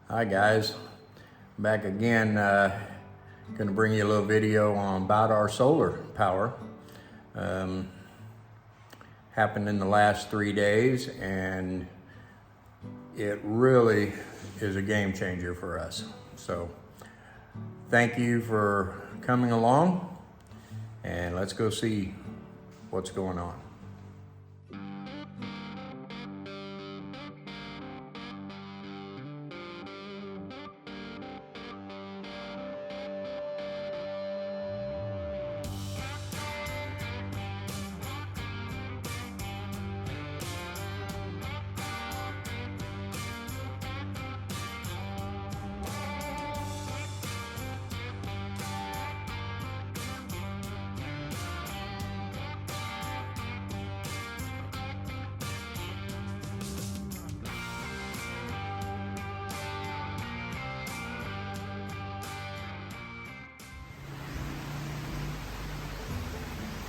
Hi guys, back again. Going to bring you a little video on about our solar power. Happened in the last 3 days, and it really is a game changer for us. So thank you for coming along, and let's go see what's going on.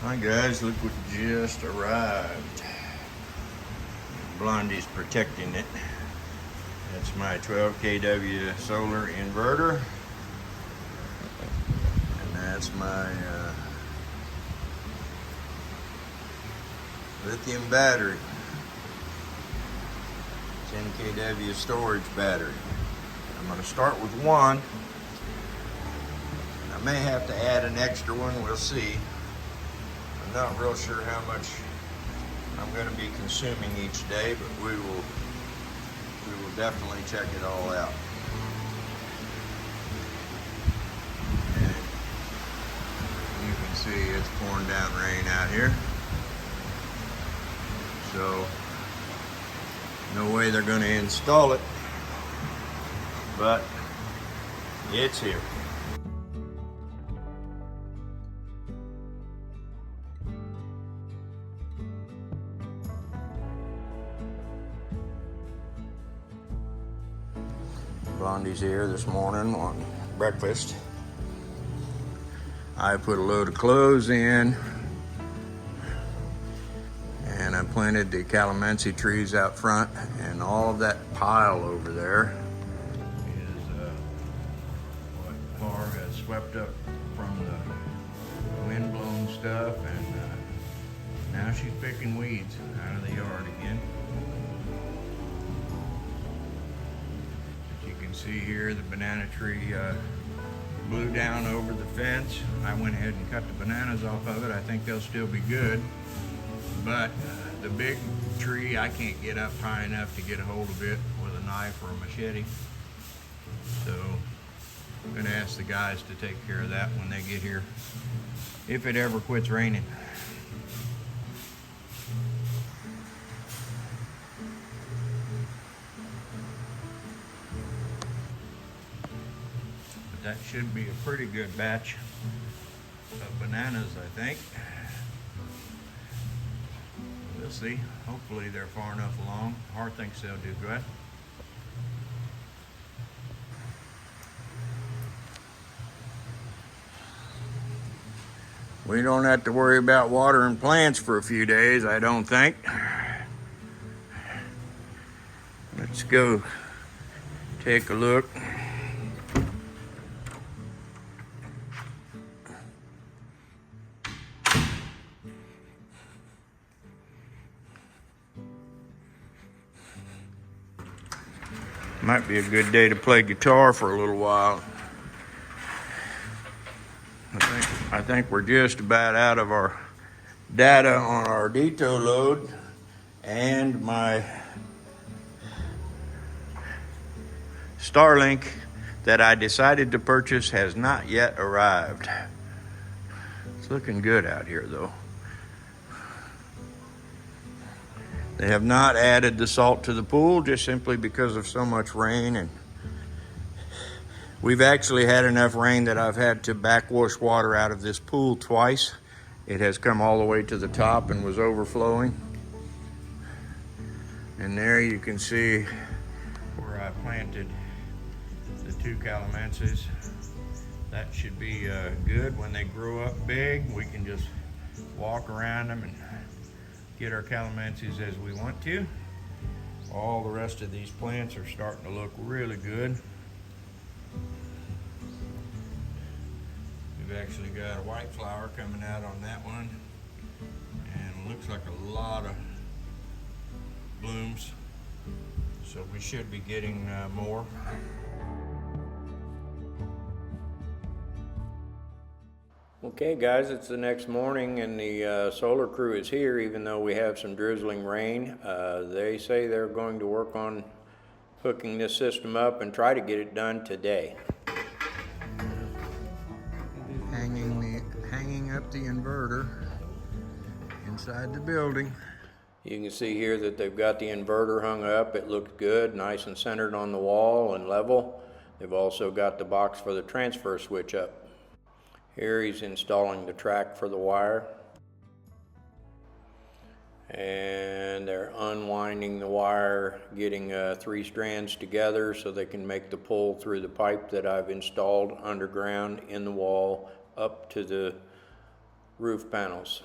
Hi guys, look what just arrived. Blondie's protecting it. That's my 12 kW solar inverter. And that's my lithium battery. 10 kW storage battery. I'm going to start with one. I may have to add an extra one, we'll see. I'm not real sure how much I'm going to be consuming each day, but we will definitely check it all out. And you can see it's pouring down rain out here. So no way they're going to install it, but it's here. Blondie's here this morning on breakfast. I put a load of clothes in, and I planted the calamansi trees out front, and all of that pile over there is what Har has swept up from the wind-blown stuff, and now she's picking weeds out of the yard again. See here, the banana tree blew down over the fence. I went ahead and cut the bananas off of it. I think they'll still be good, but the big tree, I can't get up high enough to get a hold of it with a knife or a machete. So I'm gonna ask the guys to take care of that when they get here, if it ever quits raining. That should be a pretty good batch of bananas, I think. We'll see. Hopefully they're far enough along. Har thinks they'll do good. We don't have to worry about watering plants for a few days, I don't think. Let's go take a look. Might be a good day to play guitar for a little while. I think we're just about out of our data on our Dito load, and my Starlink that I decided to purchase has not yet arrived. It's looking good out here though. They have not added the salt to the pool just simply because of so much rain, and we've actually had enough rain that I've had to backwash water out of this pool twice. It has come all the way to the top and was overflowing. And there you can see where I planted the 2 calamansis. That should be good. When they grow up big, we can just walk around them and get our calamansis as we want to. All the rest of these plants are starting to look really good. We've actually got a white flower coming out on that one, and it looks like a lot of blooms, so we should be getting more. Okay guys, it's the next morning and the solar crew is here, even though we have some drizzling rain. They say they're going to work on hooking this system up and try to get it done today. Hanging up the inverter inside the building. You can see here that they've got the inverter hung up. It looks good, nice and centered on the wall and level. They've also got the box for the transfer switch up. Here he's installing the track for the wire. And they're unwinding the wire, getting 3 strands together so they can make the pull through the pipe that I've installed underground in the wall up to the roof panels.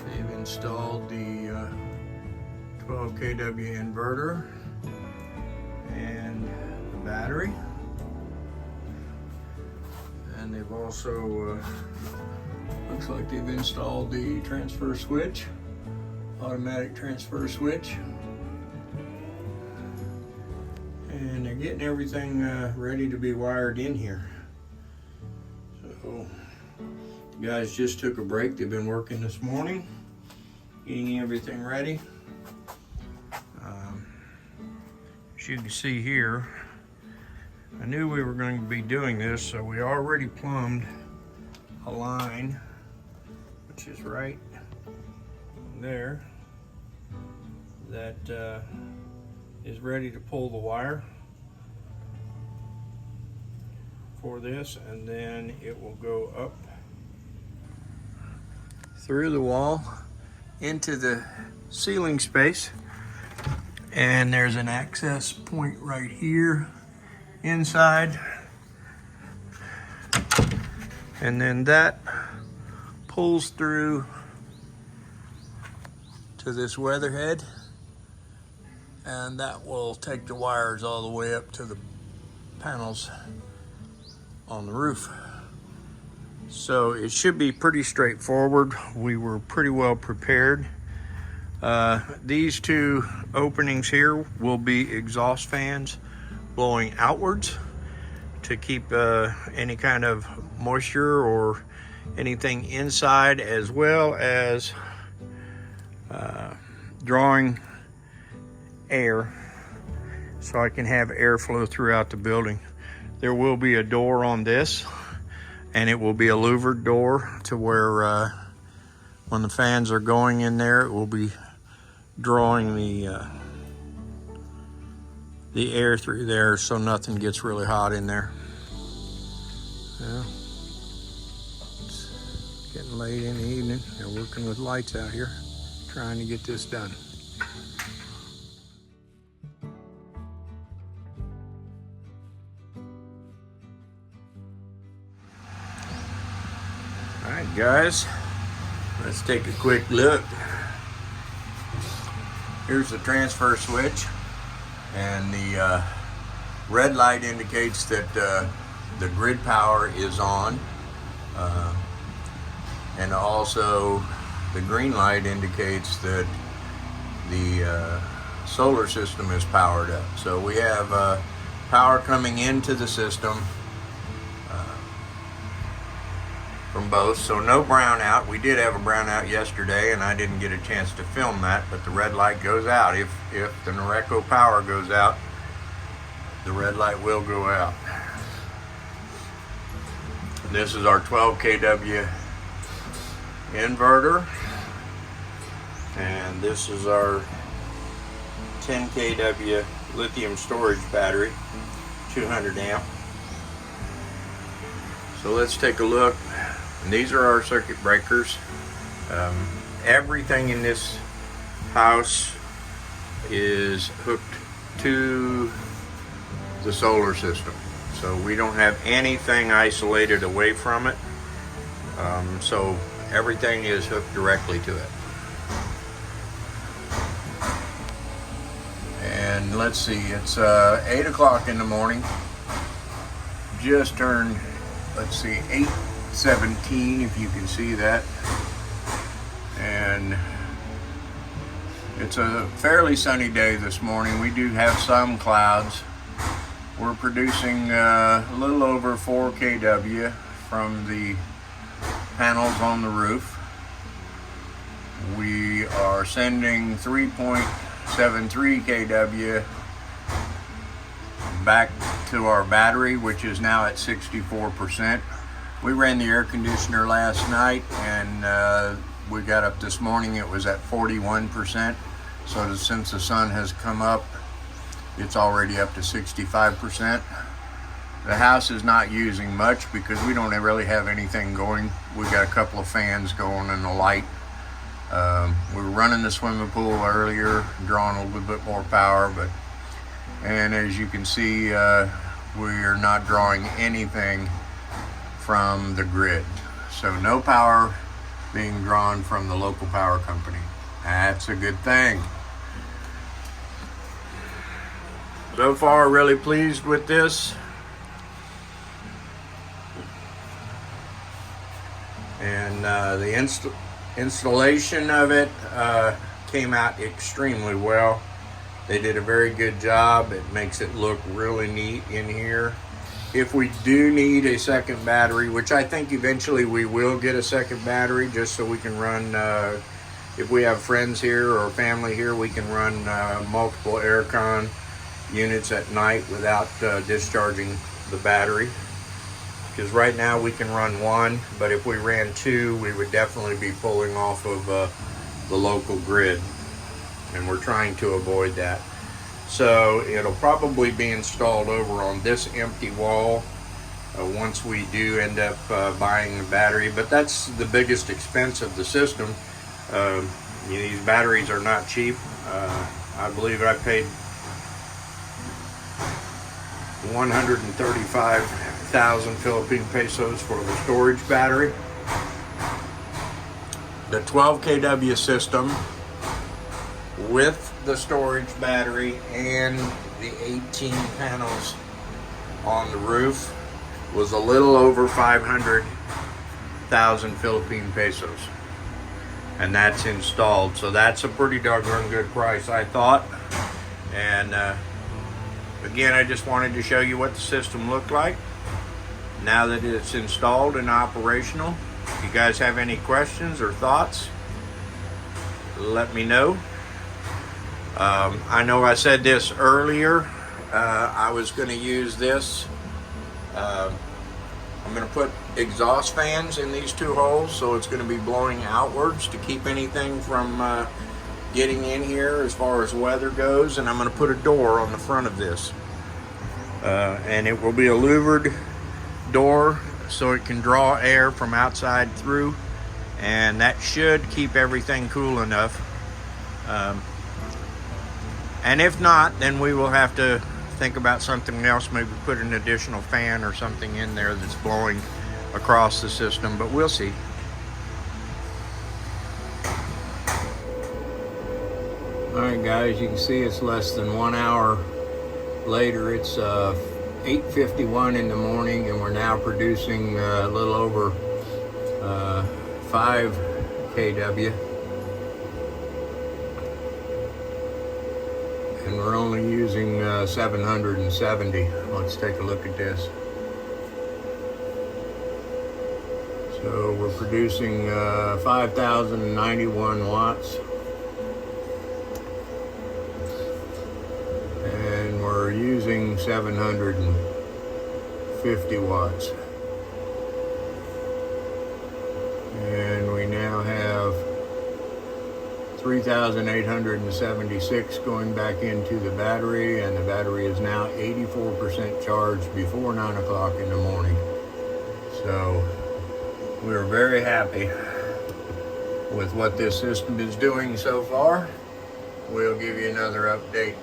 They've installed the 12 kW inverter and the battery, and they've also looks like they've installed the transfer switch, automatic transfer switch, and they're getting everything ready to be wired in here. So the guys just took a break. They've been working this morning, getting everything ready. As you can see here, I knew we were going to be doing this, so we already plumbed a line, which is right there, that is ready to pull the wire for this, and then it will go up through the wall into the ceiling space, and there's an access point right here inside, and then that pulls through to this weatherhead, and that will take the wires all the way up to the panels on the roof. So it should be pretty straightforward. We were pretty well prepared. These 2 openings here will be exhaust fans blowing outwards to keep any kind of moisture or anything inside, as well as drawing air so I can have airflow throughout the building. There will be a door on this, and it will be a louvered door to where when the fans are going in there, it will be drawing the air through there so nothing gets really hot in there. Yeah. It's getting late in the evening. They're working with lights out here, trying to get this done. All right, guys, let's take a quick look. Here's the transfer switch, and the red light indicates that the grid power is on, and also the green light indicates that the solar system is powered up. So we have power coming into the system from both, so no brownout. We did have a brownout yesterday, and I didn't get a chance to film that, but the red light goes out. If the Noreco power goes out, the red light will go out. This is our 12 kW inverter, and this is our 10 kW lithium storage battery, 200 amp. So let's take a look. And these are our circuit breakers. Everything in this house is hooked to the solar system. So we don't have anything isolated away from it. So everything is hooked directly to it. And let's see, it's 8 o'clock in the morning. Just turned, let's see, 8:17, if you can see that. And it's a fairly sunny day this morning. We do have some clouds. We're producing a little over 4 kW from the panels on the roof. We are sending 3.73 kW back to our battery, which is now at 64%. We ran the air conditioner last night, and we got up this morning, it was at 41%. So since the sun has come up, it's already up to 65%. The house is not using much because we don't really have anything going. We got a couple of fans going and a light. We were running the swimming pool earlier, drawing a little bit more power, and as you can see, we are not drawing anything from the grid. So no power being drawn from the local power company. That's a good thing. So far, really pleased with this. And the installation of it came out extremely well. They did a very good job. It makes it look really neat in here. If we do need a second battery, which I think eventually we will get a second battery, just so we can run, if we have friends here or family here, we can run multiple aircon units at night without discharging the battery. Because right now we can run one, but if we ran two, we would definitely be pulling off of the local grid, and we're trying to avoid that. So it'll probably be installed over on this empty wall once we do end up buying the battery, but that's the biggest expense of the system. These batteries are not cheap. I believe I paid 135,000 Philippine pesos for the storage battery. The 12 kW system with the storage battery and the 18 panels on the roof was a little over 500,000 Philippine pesos. And that's installed. So that's a pretty doggone good price, I thought. And again, I just wanted to show you what the system looked like now that it's installed and operational. If you guys have any questions or thoughts, let me know. I know I said this earlier. I was going to use this. I'm going to put exhaust fans in these two holes, so it's going to be blowing outwards to keep anything from getting in here as far as weather goes. And I'm going to put a door on the front of this. And it will be a louvered door, so it can draw air from outside through, and that should keep everything cool enough. And if not, then we will have to think about something else, maybe put an additional fan or something in there that's blowing across the system, but we'll see. Alright guys, you can see it's less than 1 hour later. It's 8:51 in the morning, and we're now producing a little over 5 kW. And we're only using 770. Let's take a look at this. So we're producing 5,091 watts. And we're using 750 watts. And we now have 3,876 going back into the battery, and the battery is now 84% charged before 9 o'clock in the morning. So we're very happy with what this system is doing so far. We'll give you another update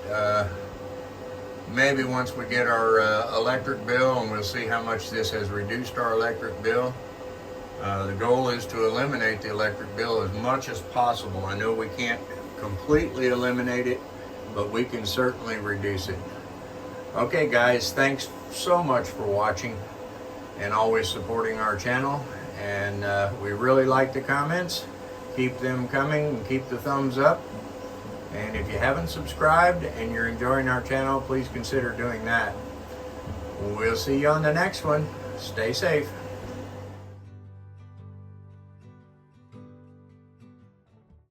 maybe once we get our electric bill, and we'll see how much this has reduced our electric bill. The goal is to eliminate the electric bill as much as possible. I know we can't completely eliminate it, but we can certainly reduce it. Okay guys, thanks so much for watching and always supporting our channel. And we really like the comments. Keep them coming and keep the thumbs up. And if you haven't subscribed and you're enjoying our channel, please consider doing that. We'll see you on the next one. Stay safe.